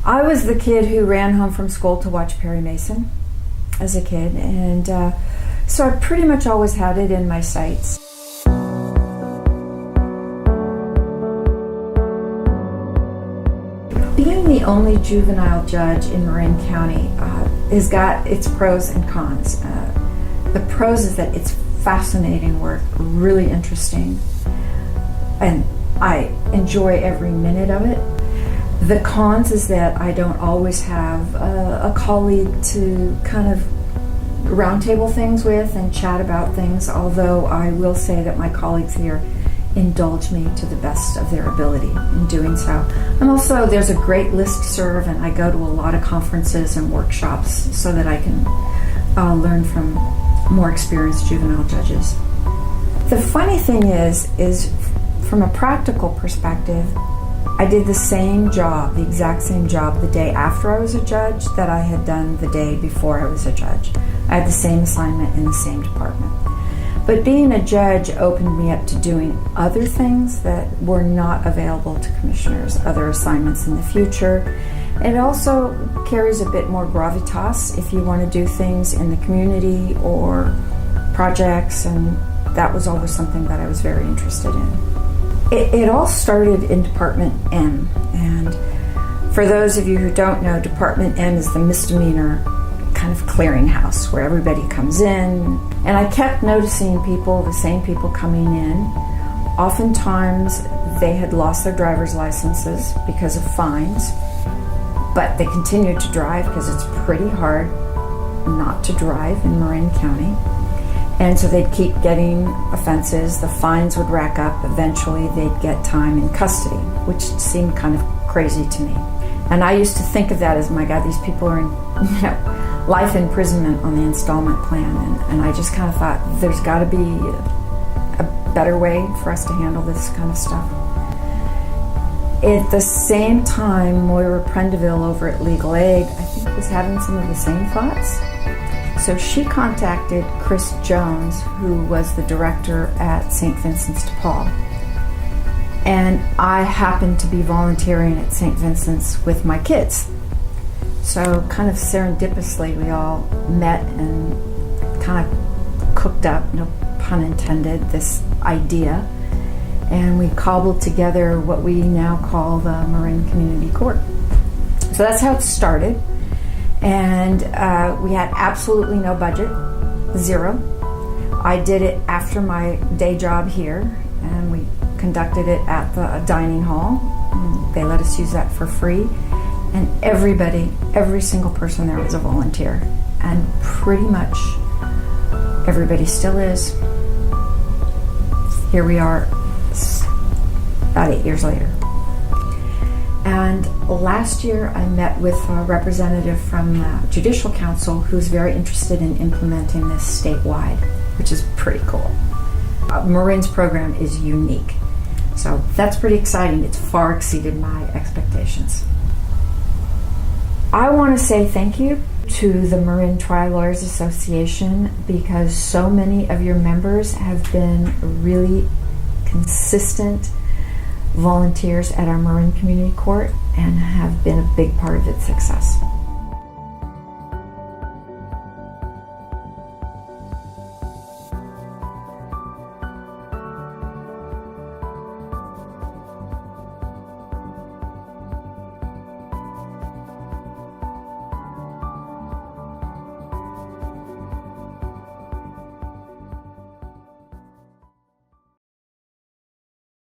I was the kid who ran home from school to watch Perry Mason as a kid, and so I pretty much always had it in my sights. Being the only juvenile judge in Marin County has got its pros and cons. The pros is that it's fascinating work, really interesting, and I enjoy every minute of it. The cons is that I don't always have a colleague to kind of roundtable things with and chat about things, although I will say that my colleagues here indulge me to the best of their ability in doing so. And also there's a great listserv, and I go to a lot of conferences and workshops so that I can learn from more experienced juvenile judges. The funny thing is from a practical perspective, I did the same job, the exact same job, the day after I was a judge that I had done the day before I was a judge. I had the same assignment in the same department. But being a judge opened me up to doing other things that were not available to commissioners, other assignments in the future. It also carries a bit more gravitas if you want to do things in the community or projects, and that was always something that I was very interested in. It all started in Department M, and for those of you who don't know, Department M is the misdemeanor kind of clearinghouse where everybody comes in, and I kept noticing people, the same people coming in. Oftentimes they had lost their driver's licenses because of fines, but they continued to drive because it's pretty hard not to drive in Marin County. And so they'd keep getting offenses, the fines would rack up, eventually they'd get time in custody, which seemed kind of crazy to me. And I used to think of that as, my God, these people are in life imprisonment on the installment plan, and I just kind of thought there's got to be a better way for us to handle this kind of stuff. At the same time, Moira Prendeville over at Legal Aid, I think, was having some of the same thoughts. So she contacted Chris Jones, who was the director at St. Vincent's de Paul. And I happened to be volunteering at St. Vincent's with my kids. So kind of serendipitously, we all met and kind of cooked up, no pun intended, this idea. And we cobbled together what we now call the Marin Community Court. So that's how it started. And we had absolutely no budget, zero. I did it after my day job here, and we conducted it at the dining hall. They let us use that for free. And every single person there was a volunteer. And pretty much everybody still is. Here we are about 8 years later. And last year I met with a representative from the Judicial Council who's very interested in implementing this statewide, which is pretty cool. Marin's program is unique. So that's pretty exciting. It's far exceeded my expectations. I want to say thank you to the Marin Trial Lawyers Association, because so many of your members have been really consistent volunteers at our Marin Community Court and have been a big part of its success.